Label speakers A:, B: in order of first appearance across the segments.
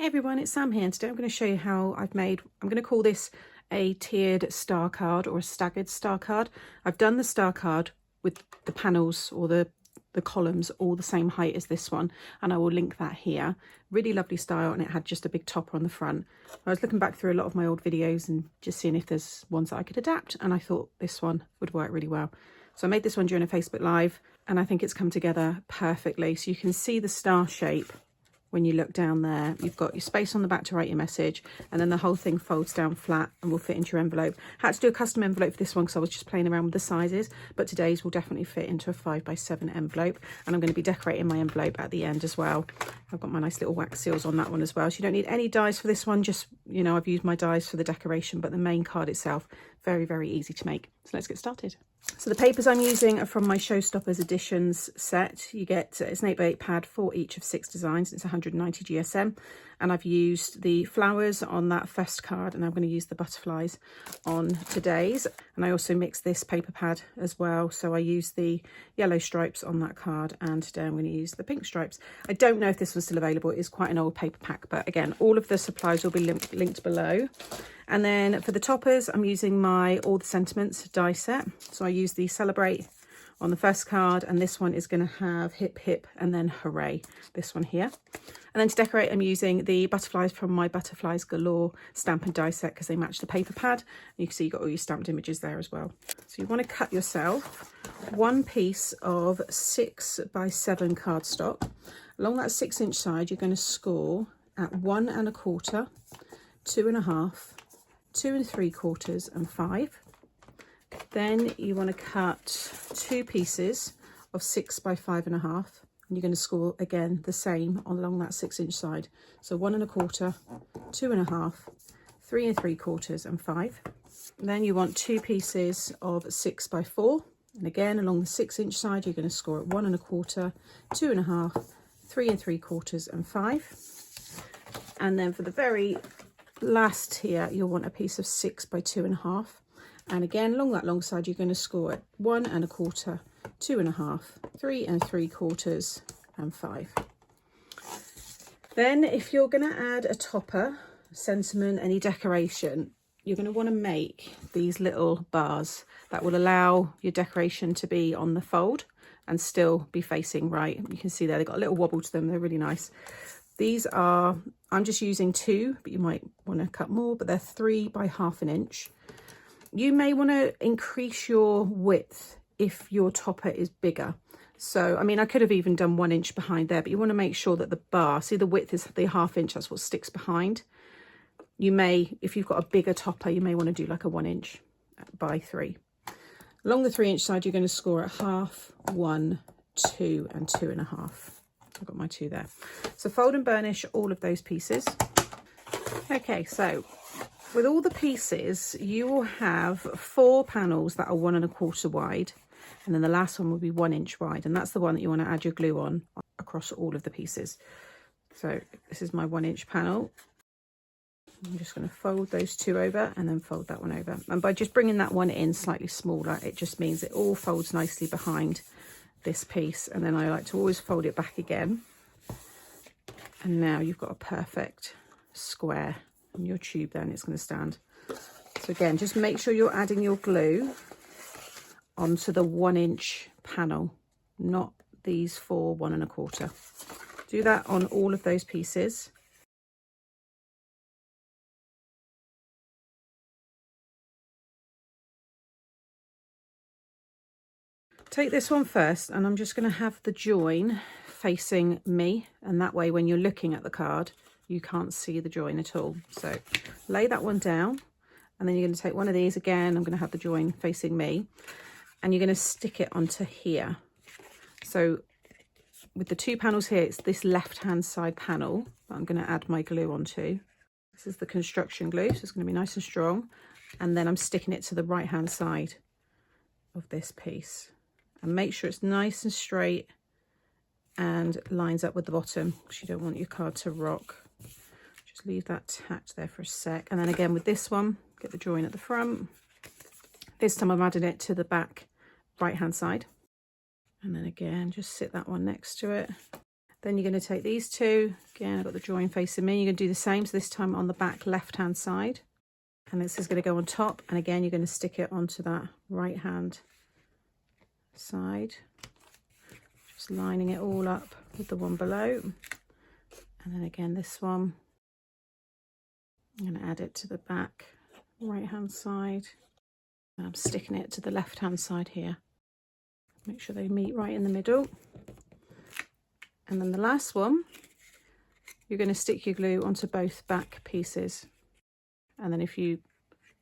A: Hey everyone, it's Sam here, and today I'm going to show you how I'm going to call this a tiered star card or a staggered star card. I've done the star card with the panels or the columns all the same height as this one, and I will link that here. Really lovely style, and it had just a big topper on the front. I was looking back through a lot of my old videos and just seeing if there's ones that I could adapt, and I thought this one would work really well. So I made this one during a Facebook Live, and I think it's come together perfectly. So you can see the star shape. When you look down there, you've got your space on the back to write your message, and then the whole thing folds down flat and will fit into your envelope. I had to do a custom envelope for this one because I was just playing around with the sizes, but today's will definitely fit into a 5x7 envelope, and I'm going to be decorating my envelope at the end as well. I've got my nice little wax seals on that one as well, so you don't need any dies for this one. Just, you know, I've used my dies for the decoration, but the main card itself, very, very easy to make. So let's get started. So the papers I'm using are from my Showstoppers Editions set. You get it's an 8x8 pad for each of 6 designs. It's 190 GSM, and I've used the flowers on that first card, and I'm going to use the butterflies on today's. And I also mixed this paper pad as well, so I used the yellow stripes on that card, and today I'm going to use the pink stripes. I don't know if this was still available. It is quite an old paper pack, but again, all of the supplies will be linked below. And then for the toppers, I'm using my All the Sentiments die set. So I use the Celebrate on the first card, and this one is going to have Hip Hip and then Hooray, this one here. And then to decorate, I'm using the butterflies from my Butterflies Galore stamp and die set because they match the paper pad. And you can see you've got all your stamped images there as well. So you want to cut yourself one piece of 6x7 cardstock. Along that 6-inch side, you're going to score at 1 1/4, 2 1/2, 2 3/4 and 5. Then you want to cut 2 pieces of 6x5 1/2, and you're going to score again the same along that 6-inch side. So 1 1/4, 2 1/2, 3 3/4 and 5. Then you want 2 pieces of 6x4, and again along the 6-inch side you're going to score at 1 1/4, 2 1/2, 3 3/4 and 5. And then for the very last here, you'll want a piece of 6x2 1/2, and again along that long side you're going to score at 1 1/4, 2 1/2, 3 3/4 and 5. Then if you're going to add a topper, sentiment, any decoration, you're going to want to make these little bars that will allow your decoration to be on the fold and still be facing right. You can see there they've got a little wobble to them. They're really nice. These are, I'm just using 2, but you might want to cut more, but they're 3 by 1/2 inch. You may want to increase your width if your topper is bigger. So, I mean, I could have even done 1 inch behind there, but you want to make sure that the bar, see the width is the 1/2 inch, that's what sticks behind. You may, if you've got a bigger topper, you may want to do like a 1 inch by 3. Along the 3-inch side, you're going to score at 1/2, 1, 2 and 2 1/2. I've got my 2 there. So fold and burnish all of those pieces. Okay, so with all the pieces, you will have 4 panels that are 1 1/4 wide, and then the last one will be 1 inch wide, and that's the one that you want to add your glue on across all of the pieces. So this is my 1 inch panel. I'm just going to fold those 2 over and then fold that one over. And by just bringing that one in slightly smaller, it just means it all folds nicely behind this piece, and then I like to always fold it back again, and now you've got a perfect square on your tube there, and it's going to stand. So again, just make sure you're adding your glue onto the 1 inch panel, not these 4 1 1/4. Do that on all of those pieces. Take this one first, and I'm just going to have the join facing me, and that way when you're looking at the card you can't see the join at all. So lay that one down, and then you're going to take one of these again. I'm going to have the join facing me, and you're going to stick it onto here. So with the 2 panels here, it's this left hand side panel that I'm going to add my glue onto. This is the construction glue, so it's going to be nice and strong, and then I'm sticking it to the right hand side of this piece. And make sure it's nice and straight and lines up with the bottom, because you don't want your card to rock. Just leave that tacked there for a sec. And then again with this one, get the join at the front. This time I'm adding it to the back right hand side. And then again, just sit that one next to it. Then you're going to take these two, again I've got the drawing facing me, you're going to do the same, so this time on the back left hand side, and this is going to go on top, and again you're going to stick it onto that right hand side, just lining it all up with the one below. And then again this one, I'm going to add it to the back right hand side, and I'm sticking it to the left hand side here. Make sure they meet right in the middle. And then the last one, you're going to stick your glue onto both back pieces, and then if you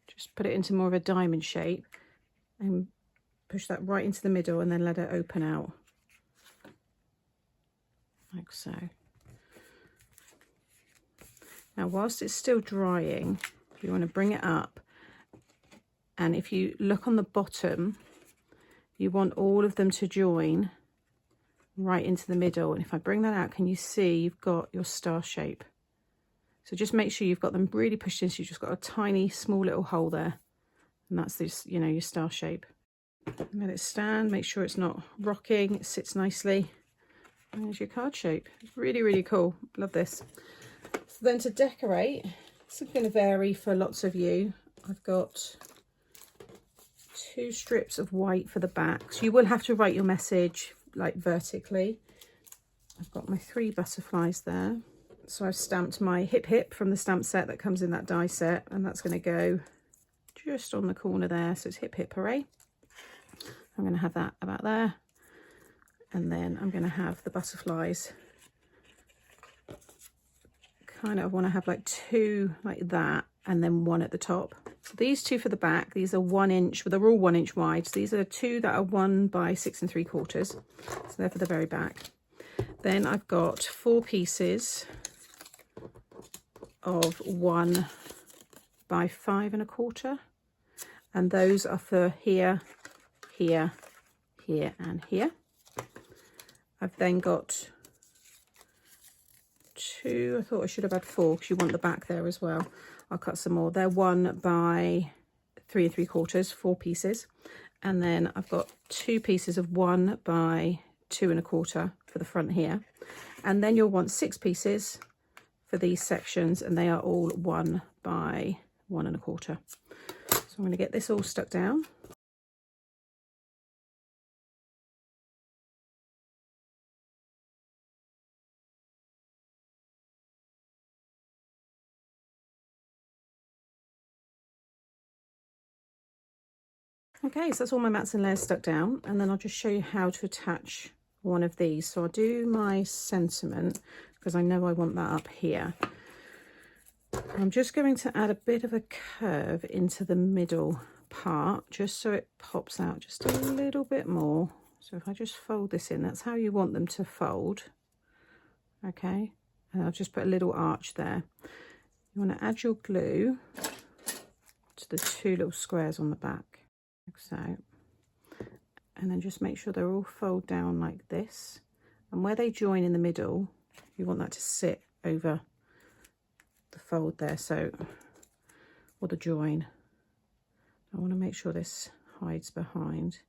A: just put it into more of a diamond shape and push that right into the middle and then let it open out like so. Now whilst it's still drying, you want to bring it up, and if you look on the bottom, you want all of them to join right into the middle. And if I bring that out, can you see you've got your star shape? So just make sure you've got them really pushed in, so you've just got a tiny small little hole there, and that's this, you know, your star shape. Let it stand, make sure it's not rocking, it sits nicely. And there's your card shape. It's really, really cool. Love this. So then to decorate, it's going to vary for lots of you. I've got 2 strips of white for the back, so you will have to write your message like vertically. I've got my 3 butterflies there, so I've stamped my hip hip from the stamp set that comes in that die set, and that's going to go just on the corner there, so it's hip hip hooray. I'm going to have that about there, and then I'm going to have the butterflies kind of want to have like 2 like that, and then 1 at the top. So these 2 for the back, these are 1 inch, well, they're all 1 inch wide. So these are 2 that are 1 by 6 3/4. So they're for the very back. Then I've got 4 pieces of 1 by 5 1/4. And those are for here, here, here, and here. I've then got 2, I thought I should have had 4 because you want the back there as well. I'll cut some more. They're 1 by 3 3/4, 4 pieces. And then I've got 2 pieces of 1 by 2 1/4 for the front here. And then you'll want 6 pieces for these sections, and they are all 1 by 1 1/4. So I'm going to get this all stuck down. Okay, so that's all my mats and layers stuck down, and then I'll just show you how to attach one of these. So I'll do my sentiment because I know I want that up here. I'm just going to add a bit of a curve into the middle part just so it pops out just a little bit more. So if I just fold this in, that's how you want them to fold. Okay, and I'll just put a little arch there. You want to add your glue to the 2 little squares on the back. Like so, and then just make sure they're all fold down like this, and where they join in the middle you want that to sit over the fold there, so, or the join. I want to make sure this hides behind.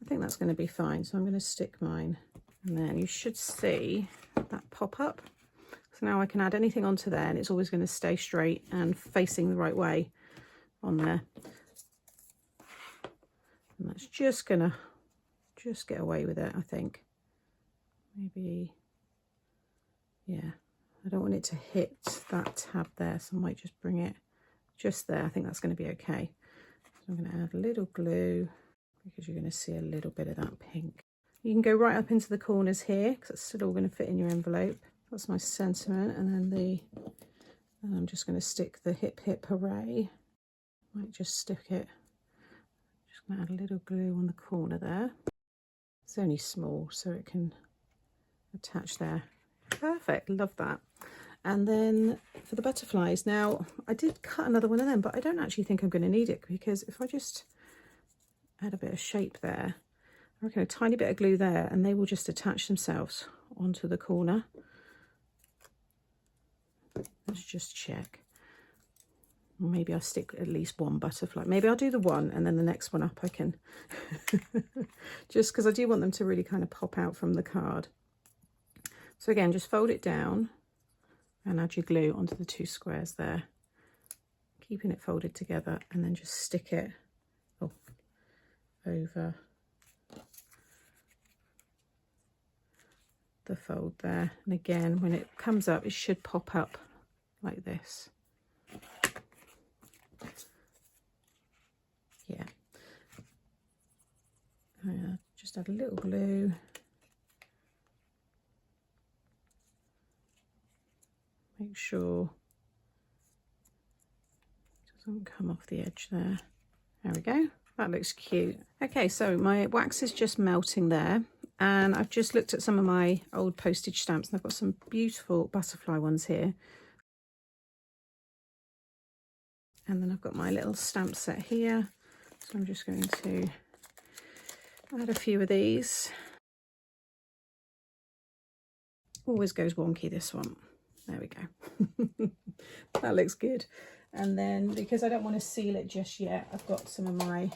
A: I think that's going to be fine, so I'm going to stick mine, and then you should see that pop up. So now I can add anything onto there, and it's always going to stay straight and facing the right way on there. And that's just gonna get away with it, I think. Maybe, yeah, I don't want it to hit that tab there, so I might just bring it just there. I think that's going to be okay. So I'm going to add a little glue because you're going to see a little bit of that pink. You can go right up into the corners here because it's still all going to fit in your envelope. That's my sentiment, and then I'm just going to stick the hip hip hooray. Might just stick it. Just going to add a little glue on the corner there. It's only small, so it can attach there. Perfect, love that. And then for the butterflies, now I did cut another one of them, but I don't actually think I'm going to need it, because if I just add a bit of shape there, I reckon a tiny bit of glue there, and they will just attach themselves onto the corner. Let's just check. Maybe I'll stick at least 1 butterfly. Maybe I'll do the 1 and then the next one up I can. Just because I do want them to really kind of pop out from the card. So again, just fold it down and add your glue onto the 2 squares there, keeping it folded together, and then just stick it over the fold there. And again, when it comes up, it should pop up like this. Yeah. Just add a little glue. Make sure it doesn't come off the edge there. There we go. That looks cute. Okay, so my wax is just melting there, and I've just looked at some of my old postage stamps, and I've got some beautiful butterfly ones here. And then I've got my little stamp set here. So I'm just going to add a few of these. Always goes wonky, this one. There we go. That looks good. And then, because I don't want to seal it just yet, I've got some of my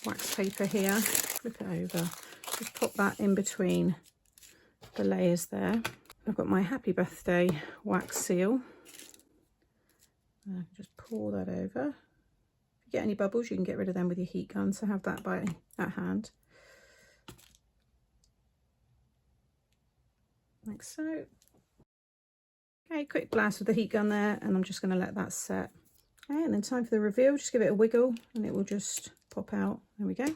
A: wax paper here. Flip it over. Just pop that in between the layers there. I've got my happy birthday wax seal. Just pour that over. If you get any bubbles, you can get rid of them with your heat gun, so have that at hand. Like so. Okay, quick blast with the heat gun there, and I'm just going to let that set. Okay, and then time for the reveal. Just give it a wiggle and it will just pop out. There we go.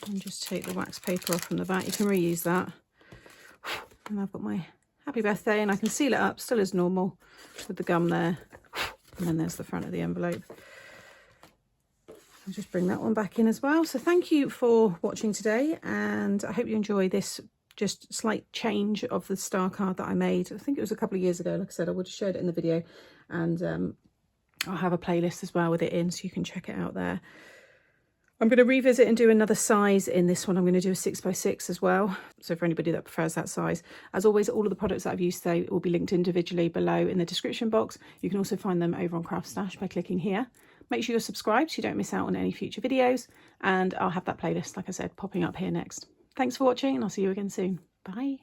A: And just take the wax paper off from the back. You can reuse that. And I've got my happy birthday, and I can seal it up still as normal with the gum there. And then there's the front of the envelope. I'll just bring that one back in as well. So thank you for watching today, and I hope you enjoy this just slight change of the star card that I made. I think it was a couple of years ago. Like I said, I would have shared it in the video, and I'll have a playlist as well with it in, so you can check it out there. I'm going to revisit and do another size in this one. I'm going to do a 6x6 as well, so for anybody that prefers that size. As always, all of the products that I've used today will be linked individually below in the description box. You can also find them over on Craft Stash by clicking here. Make sure you're subscribed so you don't miss out on any future videos, and I'll have that playlist, like I said, popping up here next. Thanks for watching, and I'll see you again soon. Bye.